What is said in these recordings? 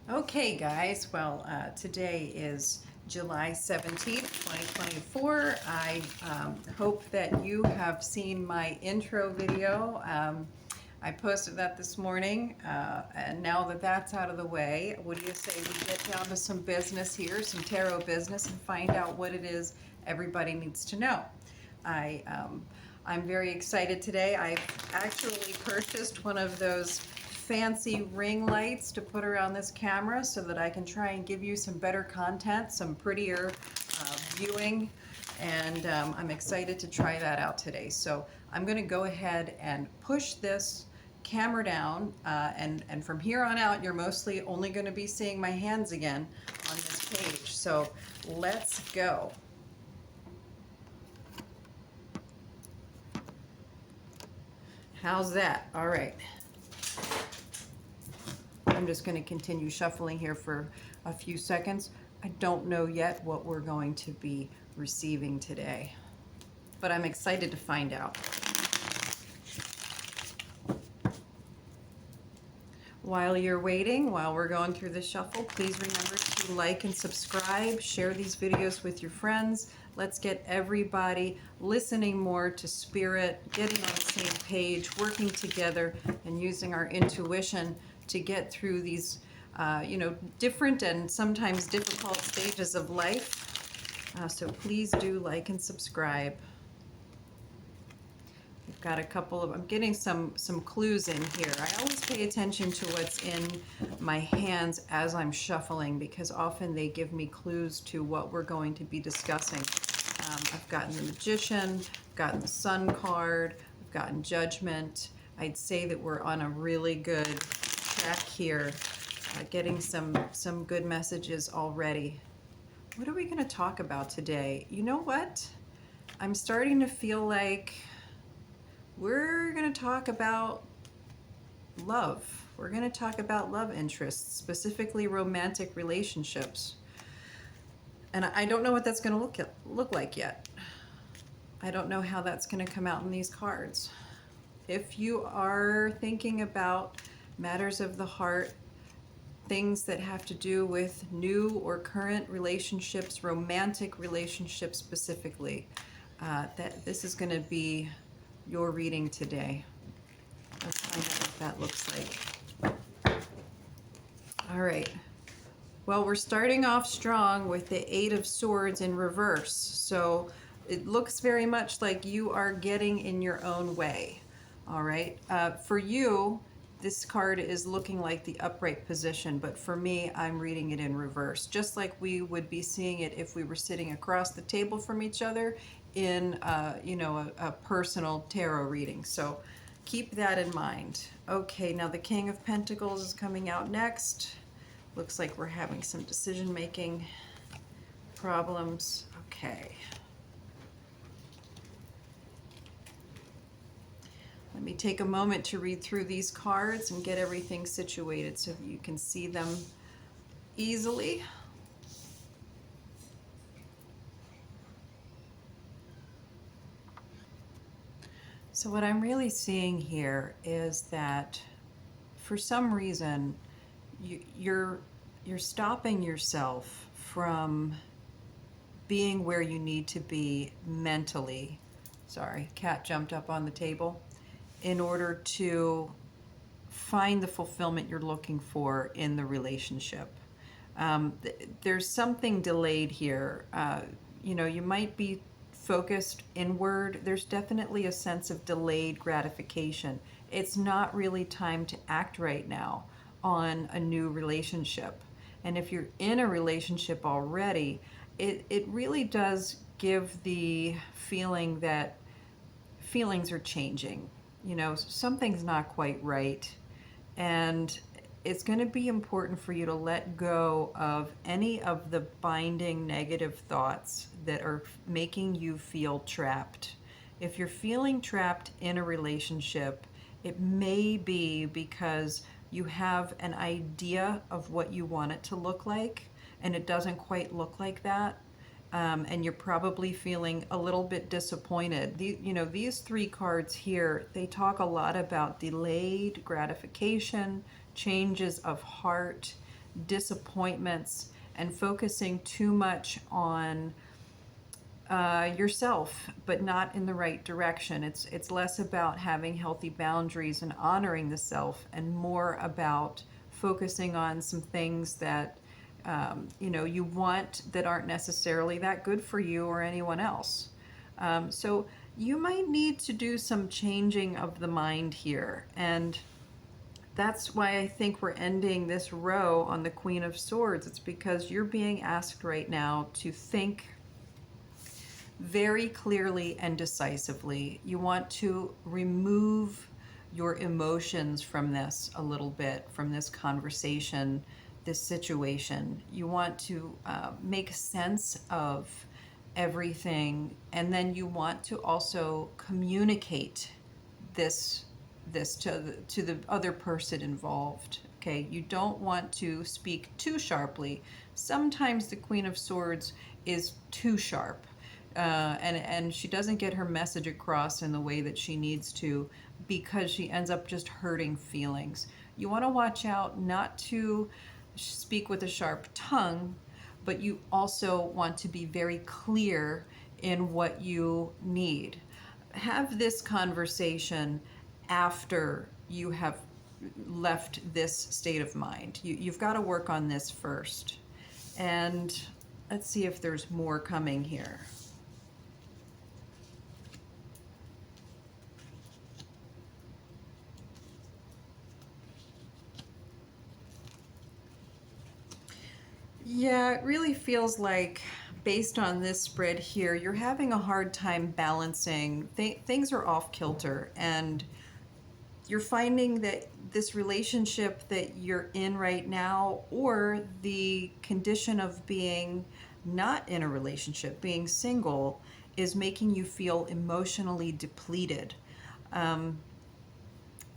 Okay, guys. Well, today is July 17th, 2024. I hope that you have seen my intro video. I posted that this morning, and now that that's out of the way, what do you say we get down to some business here, some tarot business, and find out what it is everybody needs to know? I, um, I'm very excited today. I've actually purchased one of those fancy ring lights to put around this camera so that I can try and give you some better content, some prettier viewing, and I'm excited to try that out today. So I'm going to go ahead and push this camera down, and from here on out, you're mostly only going to be seeing my hands again on this page. So let's go. How's that? All right. I'm just going to continue shuffling here for a few seconds. I don't know yet what we're going to be receiving today, but I'm excited to find out. While you're waiting, while we're going through the shuffle, please remember to like and subscribe, share these videos with your friends. Let's get everybody listening more to spirit, getting on the same page, working together, and using our intuition to get through these, different and sometimes difficult stages of life. So please do like and subscribe. We've got a couple of, I'm getting some clues in here. I always pay attention to what's in my hands as I'm shuffling because often they give me clues to what we're going to be discussing. I've gotten the Magician, I've gotten the Sun card, I've gotten Judgment. I'd say that we're on a really good track here, getting some good messages already. What are we going to talk about today? You know what? I'm starting to feel like we're going to talk about love. We're going to talk about love interests, specifically romantic relationships. And I don't know what that's going to look like yet. I don't know how that's going to come out in these cards. If you are thinking about matters of the heart, things that have to do with new or current relationships, romantic relationships specifically, that this is going to be your reading today. Let's find out what that looks like. All right. Well, we're starting off strong with the Eight of Swords in reverse. So it looks very much like you are getting in your own way. All right. For you, this card is looking like the upright position, but for me, I'm reading it in reverse, just like we would be seeing it if we were sitting across the table from each other in, a personal tarot reading. So keep that in mind. Okay, now the King of Pentacles is coming out next. Looks like we're having some decision-making problems. Okay. Let me take a moment to read through these cards and get everything situated so you can see them easily. So what I'm really seeing here is that for some reason you're stopping yourself from being where you need to be mentally. Sorry, cat jumped up on the table. In order to find the fulfillment you're looking for in the relationship. There's something delayed here. You might be focused inward. There's definitely a sense of delayed gratification. It's not really time to act right now on a new relationship. And if you're in a relationship already, it really does give the feeling that feelings are changing. Something's not quite right. And it's going to be important for you to let go of any of the binding negative thoughts that are making you feel trapped. If you're feeling trapped in a relationship, it may be because you have an idea of what you want it to look like, and it doesn't quite look like that. And you're probably feeling a little bit disappointed. These three cards here, they talk a lot about delayed gratification, changes of heart, disappointments and focusing too much on yourself, but not in the right direction. It's less about having healthy boundaries and honoring the self, and more about focusing on some things that you want that aren't necessarily that good for you or anyone else. So you might need to do some changing of the mind here, and that's why I think we're ending this row on the Queen of Swords. It's because you're being asked right now to think very clearly and decisively. You want to remove your emotions from this a little bit, from this conversation, this situation. You want to make sense of everything, and then you want to also communicate this to the other person involved. Okay, you don't want to speak too sharply. Sometimes the Queen of Swords is too sharp, and she doesn't get her message across in the way that she needs to, because she ends up just hurting feelings. You want to watch out not to speak with a sharp tongue, but you also want to be very clear in what you need. Have this conversation after you have left this state of mind. You've got to work on this first. And let's see if there's more coming here. Yeah, it really feels like, based on this spread here, you're having a hard time balancing. Things are off kilter, and you're finding that this relationship that you're in right now, or the condition of being not in a relationship, being single, is making you feel emotionally depleted. Um,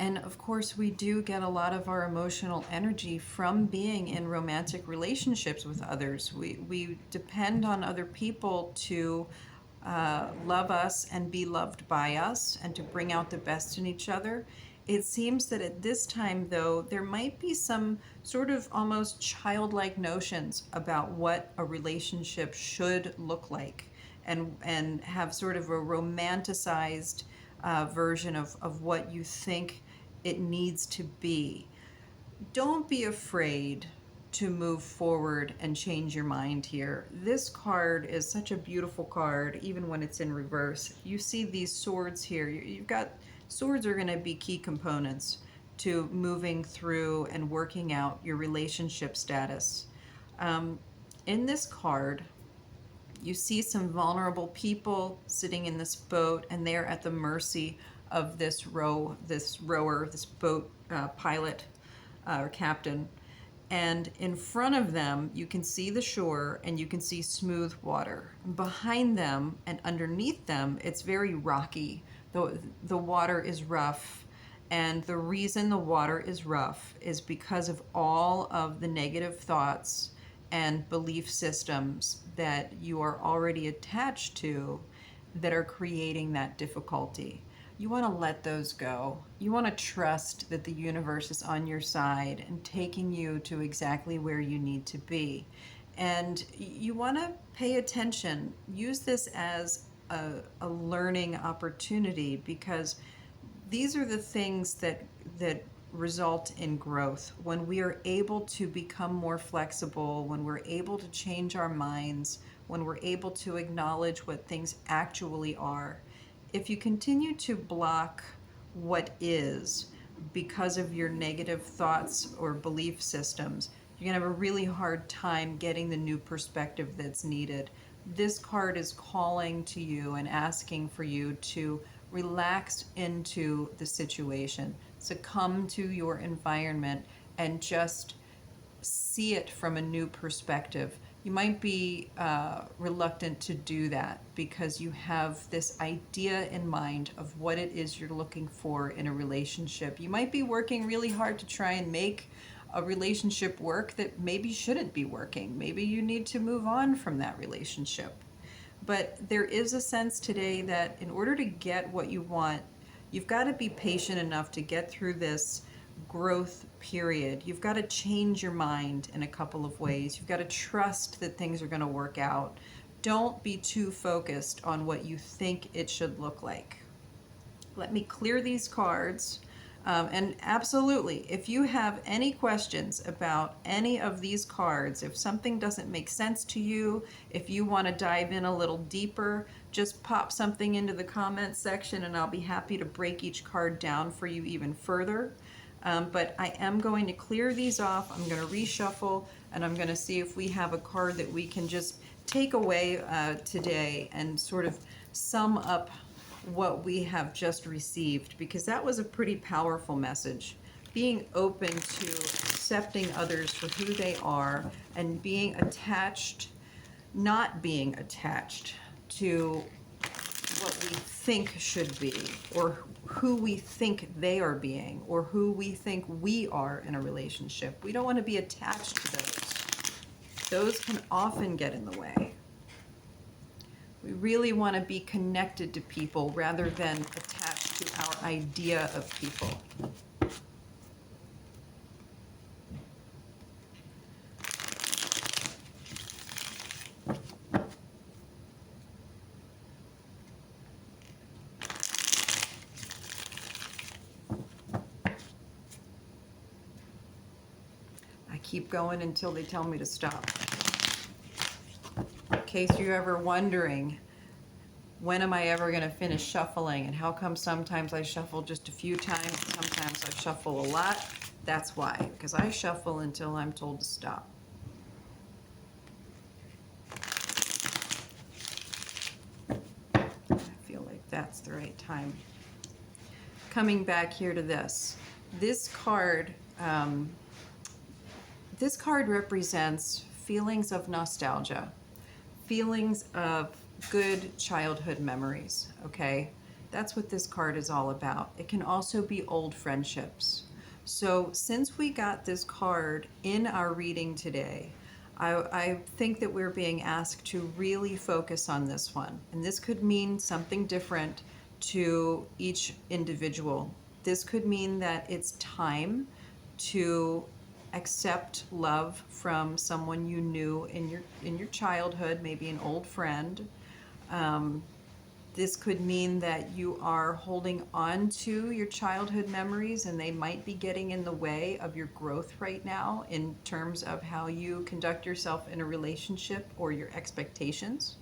and of course, we do get a lot of our emotional energy from being in romantic relationships with others. We depend on other people to love us and be loved by us, and to bring out the best in each other. It seems that at this time, though, there might be some sort of almost childlike notions about what a relationship should look like, and have sort of a romanticized version of what you think it needs to be. Don't be afraid to move forward and change your mind here. This card is such a beautiful card, even when it's in reverse. You see these swords here. You've got swords are going to be key components to moving through and working out your relationship status. In this card, you see some vulnerable people sitting in this boat, and they're at the mercy of this rower, this boat pilot or captain. And in front of them, you can see the shore and you can see smooth water. Behind them and underneath them, it's very rocky. The water is rough. And the reason the water is rough is because of all of the negative thoughts and belief systems that you are already attached to that are creating that difficulty. You want to let those go. You want to trust that the universe is on your side and taking you to exactly where you need to be. And you want to pay attention. Use this as a learning opportunity, because these are the things that result in growth. When we are able to become more flexible, when we're able to change our minds, when we're able to acknowledge what things actually are. If you continue to block what is because of your negative thoughts or belief systems, you're going to have a really hard time getting the new perspective that's needed. This card is calling to you and asking for you to relax into the situation, succumb to your environment, and just see it from a new perspective. You might be reluctant to do that because you have this idea in mind of what it is you're looking for in a relationship. You might be working really hard to try and make a relationship work that maybe shouldn't be working. Maybe you need to move on from that relationship. But there is a sense today that in order to get what you want, you've got to be patient enough to get through this growth period. You've got to change your mind in a couple of ways. You've got to trust that things are going to work out. Don't be too focused on what you think it should look like. Let me clear these cards. And absolutely, if you have any questions about any of these cards, if something doesn't make sense to you, if you want to dive in a little deeper, just pop something into the comments section and I'll be happy to break each card down for you even further. But I am going to clear these off. I'm going to reshuffle and I'm going to see if we have a card that we can just take away today and sort of sum up what we have just received, because that was a pretty powerful message. Being open to accepting others for who they are and being attached, not being attached to what we think should be, or who we think they are being, or who we think we are in a relationship. We don't want to be attached to those. Those can often get in the way. We really want to be connected to people rather than attached to our idea of people. I keep going until they tell me to stop. In case you're ever wondering, when am I ever going to finish shuffling and how come sometimes I shuffle just a few times, sometimes I shuffle a lot? That's why, because I shuffle until I'm told to stop. I feel like that's the right time. Coming back here to this. This card represents feelings of nostalgia, feelings of good childhood memories, okay? That's what this card is all about. It can also be old friendships. So since we got this card in our reading today, I think that we're being asked to really focus on this one. And this could mean something different to each individual. This could mean that it's time to accept love from someone you knew in your childhood, maybe an old friend. This could mean that you are holding on to your childhood memories and they might be getting in the way of your growth right now in terms of how you conduct yourself in a relationship or your expectations.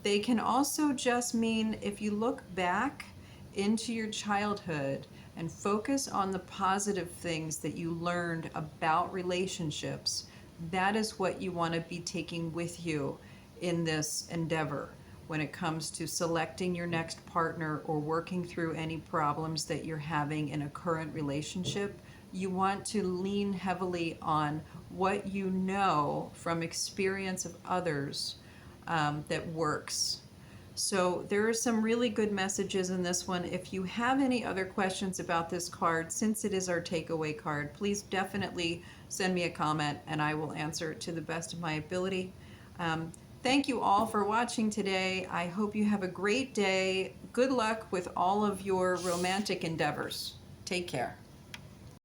They can also just mean if you look back into your childhood and focus on the positive things that you learned about relationships, that is what you want to be taking with you in this endeavor when it comes to selecting your next partner or working through any problems that you're having in a current relationship. You want to lean heavily on what you know from experience of others that works. So there are some really good messages in this one. If you have any other questions about this card, since it is our takeaway card, please definitely send me a comment and I will answer it to the best of my ability. Thank you all for watching today. I hope you have a great day. Good luck with all of your romantic endeavors. Take care.